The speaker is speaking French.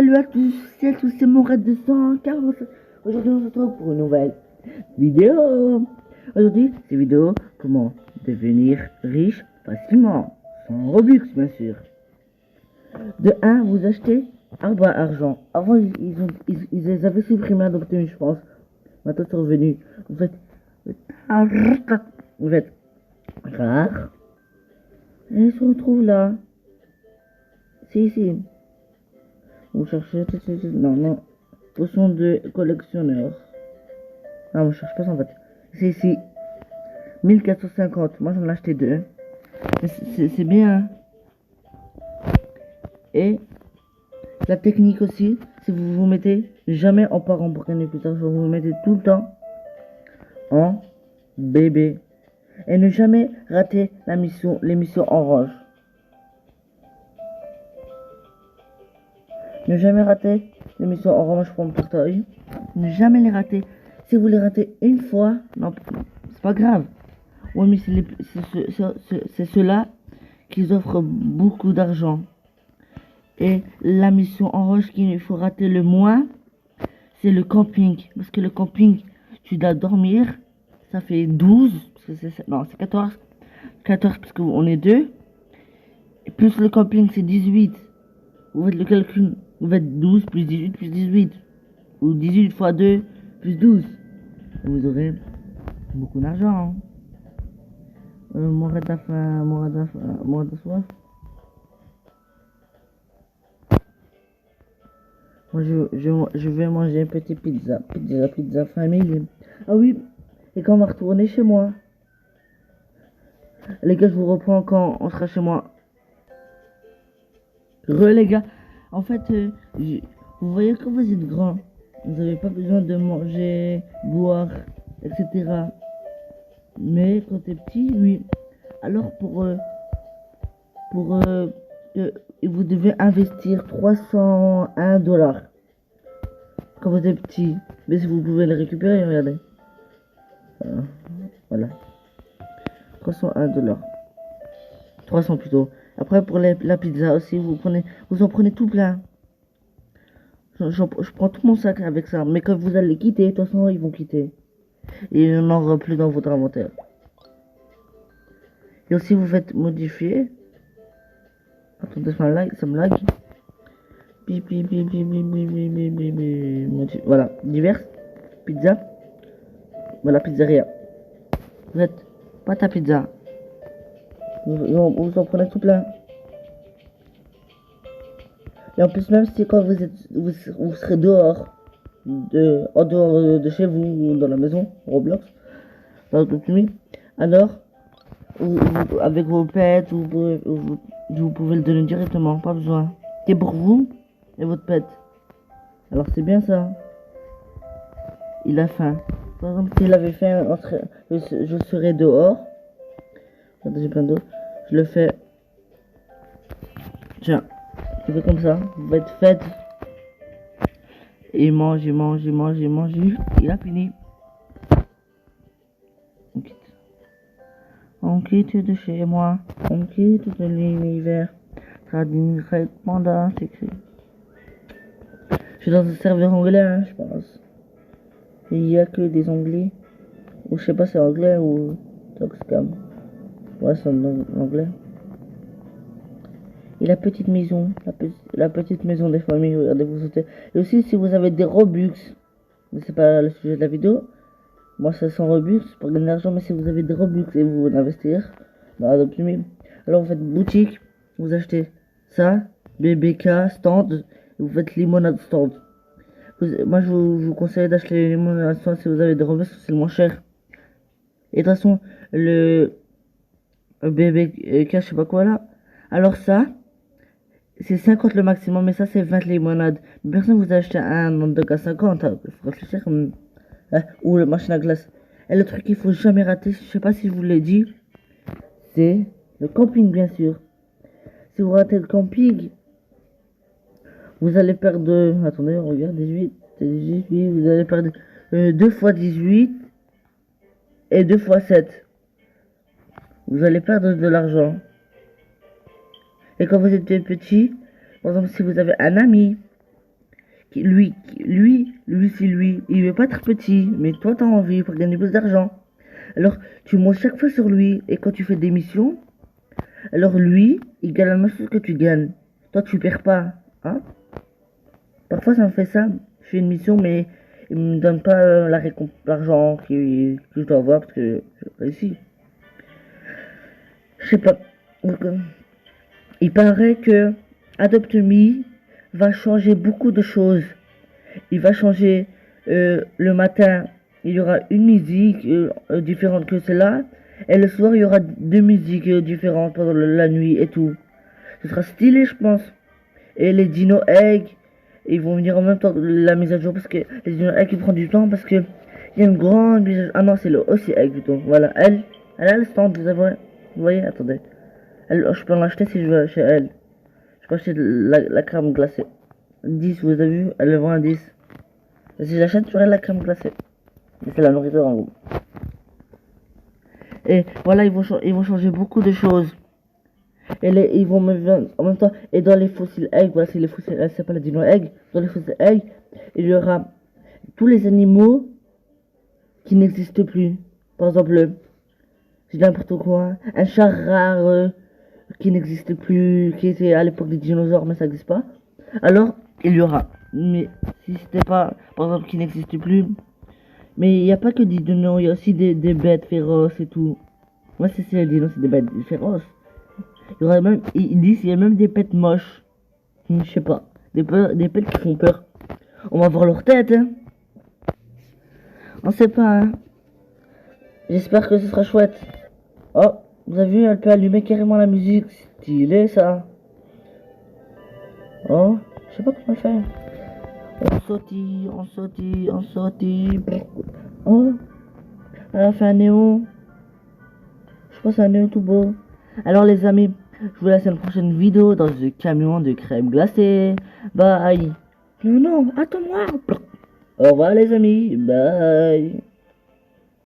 Salut à tous, c'est mon raid de 140. Aujourd'hui, on se retrouve pour une nouvelle vidéo. Aujourd'hui, c'est vidéo comment devenir riche facilement, sans Robux bien sûr. De 1, vous achetez arbre à argent. Avant, ils les avaient supprimés à d'obtenir, je pense. Maintenant, c'est revenu. Vous faites rare. Et il se retrouve là. C'est ici. Vous cherchez... Non. Potion de collectionneur. Non, je cherche pas ça en fait. C'est ici. 1450. Moi, j'en ai acheté 2. C'est bien. Et la technique aussi, si vous vous mettez jamais en parent pour gagner plus d'argent, vous vous mettez tout le temps en bébé. Et ne jamais rater les missions orange. Ne jamais rater les missions orange pour le portail. Ne jamais les rater. Si vous les ratez une fois, non, c'est pas grave. Oui, mais c'est ceux-là qui offrent beaucoup d'argent. Et la mission orange qu'il faut rater le moins, c'est le camping. Parce que le camping, tu dois dormir. Ça fait 12. Non, c'est 14. 14 parce qu'on est 2. Et plus le camping, c'est 18. Vous faites le calcul. Vous faites 12 plus 18 plus 18. Ou 18 fois 2 plus 12. Et vous aurez beaucoup d'argent. Hein. Mourad de soif. Moi, je vais manger une petite pizza famille. Ah oui, et quand on va retourner chez moi. Les gars, je vous reprends quand on sera chez moi. Les gars, en fait, vous voyez quand vous êtes grand, vous n'avez pas besoin de manger, boire, etc. Mais quand t'es petit, oui. Alors vous devez investir 301 $ quand vous êtes petit. Mais si vous pouvez le récupérer, regardez. Voilà. 301 $. 300 plutôt. Après pour la pizza aussi, vous en prenez tout plein. Je prends tout mon sac avec ça. Mais quand vous allez quitter, de toute façon ils vont quitter. Et il n'en aura plus dans votre inventaire. Et aussi vous faites modifier. Attendez, ça me lag. Voilà, divers. Pizza. Voilà, pizzeria. Vous faites pâte à pizza. Vous en prenez tout plein. Et en plus, même si quand vous serez dehors, en dehors de chez vous, ou dans la maison, Roblox, dans votre nuit, alors, avec vos pets, vous pouvez le donner directement, pas besoin. C'est pour vous et votre pet. Alors c'est bien ça. Il a faim. Par exemple, s'il avait faim, je serais dehors. Attendez, j'ai plein d'eau. Je le fais. Tiens, je fais comme ça. Vous êtes faites. Et il mange. Il a fini. On quitte de chez moi. On quitte de l'univers. Traduit Panda, c'est écrit. Je suis dans un serveur anglais, hein, je pense. Il y a que des anglais. Ou je sais pas, c'est anglais ou Toxcam. Ouais, c'est en anglais. Et la petite maison, la petite maison des familles, regardez, vous sautez. Et aussi, si vous avez des Robux, mais c'est pas le sujet de la vidéo. Moi, c'est sans Robux, pour gagner de l'argent, mais si vous avez des Robux et vous voulez investir dans Adopt Me, alors vous faites boutique, vous achetez ça, BBK, stand, et vous faites limonade stand. Moi, je vous conseille d'acheter les limonades stand si vous avez des Robux, c'est le moins cher. Et de toute façon, le BBK, je sais pas quoi là. Alors ça, c'est 50 le maximum, mais ça c'est 20 limonades. Personne vous a acheté un hot-dog à 50, hein. Il faut réfléchir comme... Hein, ou la machine à glace. Et le truc qu'il faut jamais rater, je sais pas si je vous l'ai dit, c'est le camping bien sûr. Si vous ratez le camping, vous allez perdre... Attendez, on regarde, 18, vous allez perdre 2 fois 18 et 2 fois 7. Vous allez perdre de l'argent. Et quand vous êtes petit, par exemple, si vous avez un ami C'est lui, il veut pas être petit, mais toi t'as envie pour gagner plus d'argent. Alors tu montes chaque fois sur lui, et quand tu fais des missions, alors lui, il gagne la même chose que tu gagnes. Toi tu perds pas, hein. Parfois ça me fait ça, je fais une mission, mais il me donne pas l'argent que je dois avoir parce que je réussis. Je sais pas. Donc, il paraît que Adopt Me va changer beaucoup de choses. Il va changer le matin, il y aura une musique différente que celle-là. Et le soir, il y aura deux musiques différentes pendant la nuit et tout. Ce sera stylé, je pense. Et les Dino Egg, ils vont venir en même temps que la mise à jour parce que les Dino Egg, ils prennent du temps parce que il y a une grande mise à jour. Ah non, c'est le aussi Egg plutôt. Voilà, elle a le stand, vous voyez, attendez. Je peux l'acheter si je veux chez elle. Je peux acheter la crème glacée. 10, vous avez vu, elle vend un 10. Et si j'achète, j'aurai la crème glacée. Et c'est la nourriture en gros. Et voilà, ils vont changer beaucoup de choses. Et ils vont en même temps, et dans les fossiles eggs, voilà, c'est les fossiles eggs, c'est pas les dino eggs. Dans les fossiles eggs, il y aura tous les animaux qui n'existent plus. Par exemple, j'ai n'importe quoi, un chat rare qui n'existe plus, qui était à l'époque des dinosaures, mais ça n'existe pas. Alors, il y aura. Mais si c'était pas, par exemple, qui n'existe plus, mais il n'y a pas que des dinos, il y a aussi des bêtes féroces et tout. Moi, c'est les dinos, c'est des bêtes féroces. Il y aura même, ils disent, il y a même des bêtes moches. Je sais pas. Des bêtes qui font peur. On va voir leur tête, hein. On sait pas, hein. J'espère que ce sera chouette. Oh, vous avez vu, elle peut allumer carrément la musique. Stylé, ça. Oh, je sais pas comment faire. On sautille. Oh, elle a fait un néon. Je pense à un néon tout beau. Alors les amis, je vous laisse à une prochaine vidéo dans ce camion de crème glacée. Bye. Non, attends-moi. Au revoir les amis. Bye.